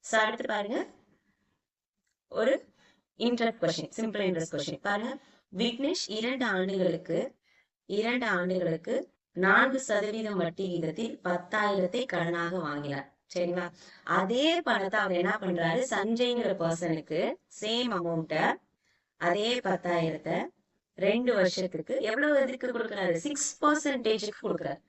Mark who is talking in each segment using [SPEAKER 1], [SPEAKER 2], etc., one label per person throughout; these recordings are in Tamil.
[SPEAKER 1] சோ அடுத்து பாருங்க ஒரு interest question, simple interest question பாருங்க. விக்னேஷ் 2 ஆண்டுகளுக்கு 4% வட்டி வீதத்தில் 10,000 கடனாக வாங்கினார். சரிங்களா? அதே பணத்தை அவர் என்ன பண்றாரு, சஞ்சய்ங்கிற பர்சனுக்கு சேம் அமௌண்ட்ட, அதே 10,000 2 வருஷத்துக்கு எவ்வளவு இதுக்கு கொடுக்குறாரு, 6% கொடுக்குறாரு.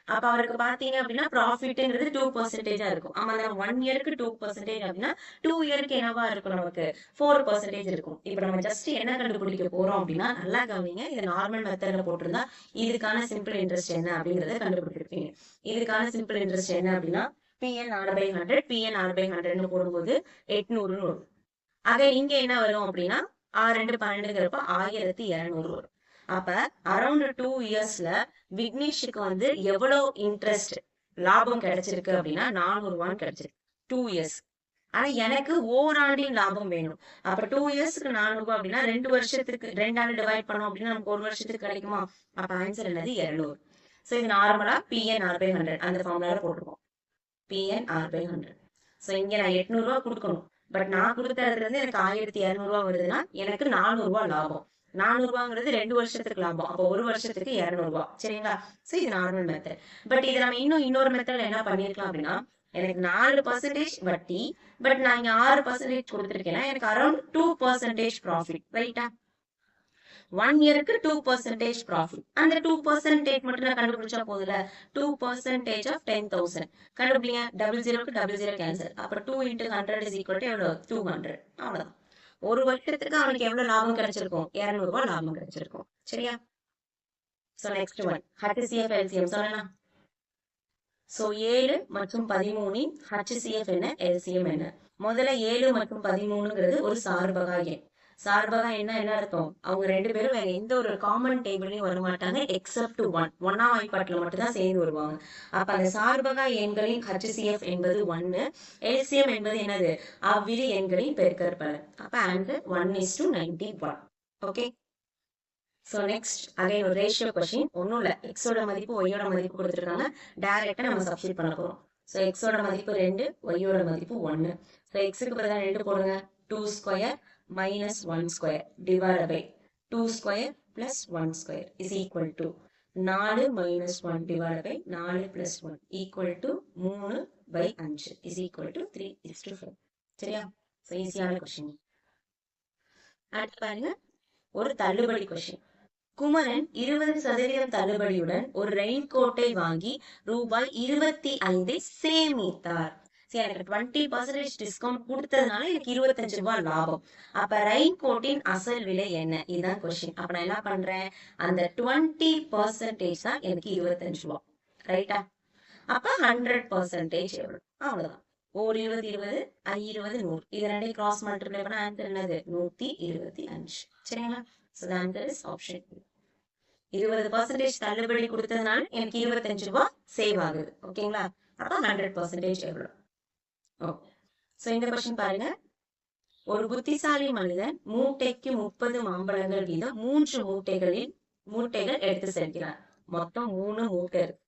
[SPEAKER 1] அப்ப அவருக்கு பாத்தீங்க அப்படின்னா ப்ராஃபிட்ங்கிறது 2% இருக்கும். ஆமா, 1 இயருக்கு 2% அப்படின்னா 2 இயருக்கு என்னவா இருக்கும், நமக்கு 4% இருக்கும். இப்ப நம்ம ஜஸ்ட் என்ன கண்டுபிடிக்க போறோம் அப்படின்னா, நல்லா கவனிங்க, இது நார்மல் மெத்தட்ல போட்டிருந்தா இதுக்கான சிம்பிள் இன்ட்ரெஸ்ட் என்ன அப்படிங்கறத கண்டுபிடிச்சிருப்பீங்க. இதுக்கான சிம்பிள் இன்ட்ரெஸ்ட் என்ன அப்படின்னா PN/100 PN/100 போடும்போது 800 வரும். ஆக இங்க என்ன வரும் அப்படின்னா 2 12ங்கிறப்ப 1200 வரும். அப்ப அரௌண்ட் 2 இயர்ஸ்ல விக்னேஷுக்கு வந்து எவ்வளவு இன்ட்ரெஸ்ட் லாபம் கிடைச்சிருக்கு அப்படின்னா 400 கிடைச்சிருக்கு 2 இயர்ஸ். ஆனா எனக்கு ஓராண்டின் லாபம் வேணும். அப்ப 2 இயர்ஸ்க்கு 400 அப்படின்னா 2 வருஷத்துக்கு 2ஆல டிவைட் பண்ணோம் அப்படின்னா நமக்கு 1 வருஷத்துக்கு கிடைக்குமா? அப்ப ஆன்சர் என்னது 200. சோ இது நார்மலா PN/100 அந்த ஃபார்முலால போட்டுருக்கோம். PN/100. சோ இங்க நான் 800 கொடுக்கணும். பட் நான் கொடுத்த இடத்துல இருந்து எனக்கு 1200 வருதுன்னா எனக்கு 400 லாபம். 400ங்கிறது 2 வருஷத்துக்கு லாபம். அப்போ 1 வருஷத்துக்கு 200. சரிங்களா? சோ இது நார்மல் மெத்தட். பட் இது நம்ம இன்னொரு மெத்தட்ல என்ன பண்ணிருக்கலாம் அப்படின்னா, எனக்கு 4% வட்டி, பட் நான் இங்க 6% கொடுத்துருக்கேன்னா எனக்கு அரௌண்ட் 2% ப்ராஃபிட். ரைட்டா? 1 இயருக்கு 2% ப்ராஃபிட். அந்த 2% மட்டும் நான் கண்டுபிடிச்சா போதுல. 2% of 10,000 கண்டுபிடிங்க. 00க்கு 00 கேன்சல். அப்ப 2 into 100 is equal to எவ்வளவு? 200. அவ்வளவுதான். ஒரு வருஷத்துக்கு அவனுக்கு எவ்வளவு லாபம் கிடைச்சிருக்கும்? 200 லாபம் கிடைச்சிருக்கும். சரியா? So next one HCF LCM சொல்லலாம். சோ 7 மற்றும் 13 HCF என்ன, LCM என்ன? முதல்ல 7 மற்றும் 13ங்கிறது ஒரு சார்பகா எண். சார்பகா என்ன அர்த்தம், அவங்க 2 பேரும் வேற எந்த ஒரு காமன் டேபிளையும் வர மாட்டாங்க எக்ஸப்ட் 1 ஒன்னாம் வாய்ப்பாட்டுல மட்டும் தான் சேர்ந்து வருவாங்க. அப்ப அந்த சார்பகா எண்களின் HCF என்பது 1, LCM என்பது என்னது, அவ்விரு எண்களின் பெருக்கற்பலன். அப்ப answer 1:91. Okay. So next again ஒரு ரேஷியோ கொஸ்டின். ஒன்னும் இல்ல, x ஓட மதிப்பு y ஓட மதிப்பு கொடுத்துருக்காங்க. டைரக்டா நம்ம சப்ஸ்டிட் பண்ண போறோம். சோ x ஓட மதிப்பு 2, y ஓட மதிப்பு 1. சோ x க்கு பதிலா 2 போடுங்க. 2 square minus 1 square divided by 2 square plus 1 square is equal to 4 minus 1 divided by 4 plus 1 equal to 3/5 is equal to 3:5. சரியா? சோ ஈஸியான கொஸ்டின். அடுத்து பாருங்க ஒரு தள்ளுபடி கொஸ்டின். குமரன் 20% தள்ளுபடியுடன் ஒரு ரெயின் கோட்டை வாங்கி ரூபாய் 25 சேமித்தார். சரி, எனக்கு 20% டிஸ்கவுண்ட் கொடுத்ததுனால எனக்கு 25 ரூபாய் லாபம். அப்ப ரெயின் கோட்டின் அசல் விலை என்ன? இதுதான் கொஸ்டின். அப்ப நான் என்ன பண்றேன், அந்த 20% தான் எனக்கு 25 ரூபாய். ரைட்டா? அப்ப 100% எவ்வளவு? அவ்வளவுதான். ஒரு 20 20 20 100 இது ரெண்டையும் கிராஸ் மல்டிப்ளை பண்ணா ஆன்சர் என்னது, 125. சரிங்களா? So the answer is option 20% தள்ளுபடி கொடுத்ததுனால எனக்கு 25 ரூபாய் சேவ் ஆகுது. ஓகேங்களா? அப்ப 100% எவ்வளவு? ஓகே. சோ இந்த கொஸ்டின் பாருங்க. ஒரு புத்திசாலி மனிதன் மூட்டைக்கு 30 மாம்பழங்கள் வீதம் 3 மூட்டைகள் எடுத்து செல்கிறார். மொத்தம் 3 மூட்டை இருக்கு.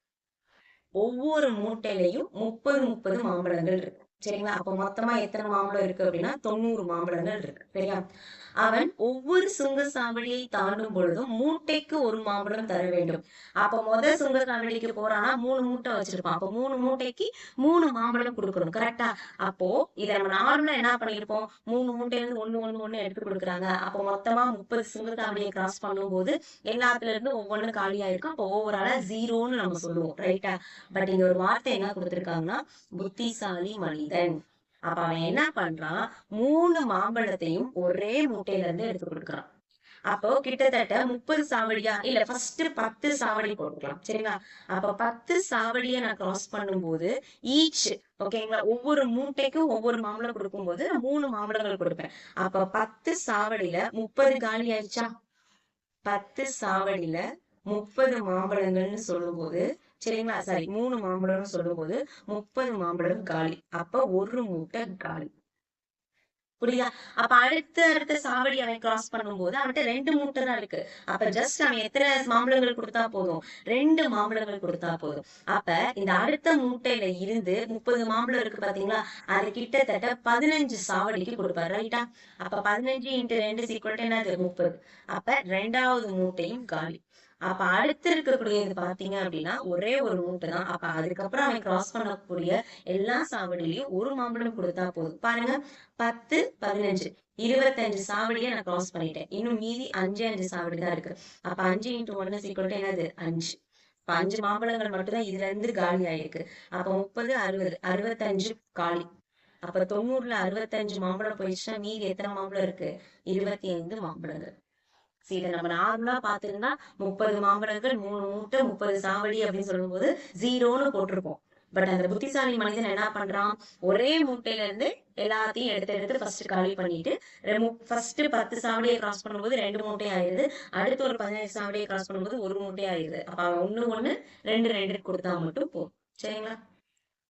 [SPEAKER 1] ஒவ்வொரு மூட்டையிலையும் 30 மாம்பழங்கள் இருக்கு. சரிங்களா? அப்ப மொத்தமா எத்தனை மாம்பழம் இருக்கு அப்படின்னா 90 மாம்பழங்கள் இருக்கு. சரியா? அவன் ஒவ்வொரு சுங்க சாவடியை தாண்டும் பொழுதும் மூட்டைக்கு ஒரு மாம்பழம் தர வேண்டும். அப்ப முதல் சுங்க சாவடிக்கு போறானா 3 மூட்டை வச்சிருப்பான். அப்ப 3 மூட்டைக்கு 3 மாம்பழம் கொடுக்கணும். கரெக்டா? அப்போ இத நம்ம நார்மலா என்ன பண்ணிருப்போம், 3 மூட்டையில இருந்து ஒண்ணு எடுத்து கொடுக்குறாங்க. அப்போ மொத்தமா 30 சுங்க சாவடியை கிராஸ் பண்ணும் போது எல்லாத்துல இருந்து ஒவ்வொன்னு காலியா இருக்கும். அப்போ ஓவராலா 0ன்னு நம்ம சொல்லுவோம். ரைட்டா? பட் இங்க ஒரு வார்த்தை என்ன கொடுத்திருக்காங்கன்னா புத்திசாலி மனிதன். அப்ப அவன் என்ன பண்றான், 3 மாம்பழத்தையும் ஒரே மூட்டையில இருந்து எடுத்து கொடுக்குறான். அப்போ கிட்டத்தட்ட 30 சாவடியா இல்ல, ஃபர்ஸ்ட் 10 சாவடி போட்டுக்கலாம். சரிங்களா? அப்ப 10 சாவடியை நான் கிராஸ் பண்ணும்போது ஈச், ஓகேங்களா, ஒவ்வொரு மூட்டைக்கும் ஒவ்வொரு மாம்பழம் கொடுக்கும் போது 3 மாம்பழங்கள் கொடுப்பேன். அப்ப 10 சாவடியில 30 காலி ஆயிடுச்சா? 10 சாவடியில 30 மாம்பழங்கள்னு சொல்லும் போது, சரிங்களா, சாரி 3 மாம்பழம்னு சொல்லும் போது 30 மாம்பழம் காலி. அப்ப ஒரு மூட்டை காலி. புரியுதா? அப்ப அடுத்த சாவடி அவன் கிராஸ் பண்ணும்போது அவன்கிட்ட 2 மூட்டை தான் இருக்கு. அப்ப ஜஸ்ட் அவன் எத்தனை மாம்பழங்கள் கொடுத்தா போதும்? 2 மாம்பழங்கள் கொடுத்தா போதும். அப்ப இந்த அடுத்த மூட்டையில இருந்து 30 மாம்பழம் இருக்கு பாத்தீங்களா? அது கிட்டத்தட்ட 15 சாவடிக்கு கொடுப்பாரு. ரைட்டா? அப்ப 15 × 2 = என்னது? 30. அப்ப 2வது மூட்டையும் காலி. அப்ப அடுத்து இருக்கக்கூடியது பாத்தீங்க அப்படின்னா ஒரே ஒரு மூட்டை தான். அப்ப அதுக்கப்புறம் அவன் கிராஸ் பண்ணக்கூடிய எல்லா சாவடியிலயும் ஒரு மாம்பழம் கொடுத்தா போதும். பாருங்க, 10, 15, 25 சாவடியை நான் கிராஸ் பண்ணிட்டேன். இன்னும் மீதி 5 சாவடி தான் இருக்கு. அப்ப 5 × 1 = என்னது? 5. இப்ப 5 மாம்பழங்கள் மட்டும்தான் இதுல இருந்து காலி ஆயிருக்கு. அப்ப 30, 60, 65 காலி. அப்ப 90ல 65 மாம்பழம் போயிடுச்சுன்னா மீதி எத்தனை மாம்பழம் இருக்கு? 25 மாம்பழங்கள். இதை நம்ம நார்மலா பாத்துருந்தா 30 மாம்பழங்கள் 3 மூட்டை 30 சாவடி அப்படின்னு சொல்லும் போது 0ன்னு போட்டிருப்போம். பட் அந்த புத்திசாலி மனிதன் என்ன பண்றான்? ஒரே மூட்டையில இருந்து எல்லாத்தையும் எடுத்து ஃபர்ஸ்ட் காலி பண்ணிட்டு ஃபர்ஸ்ட் 10 சாவடியை கிராஸ் பண்ணும்போது 2 மூட்டை ஆயிருது. அடுத்து ஒரு 15 சாவடியை கிராஸ் பண்ணும்போது 1 மூட்டை ஆயிருது. அப்ப அவன் 1 1 2 2 கொடுத்தா மட்டும் போதும். சரிங்களா?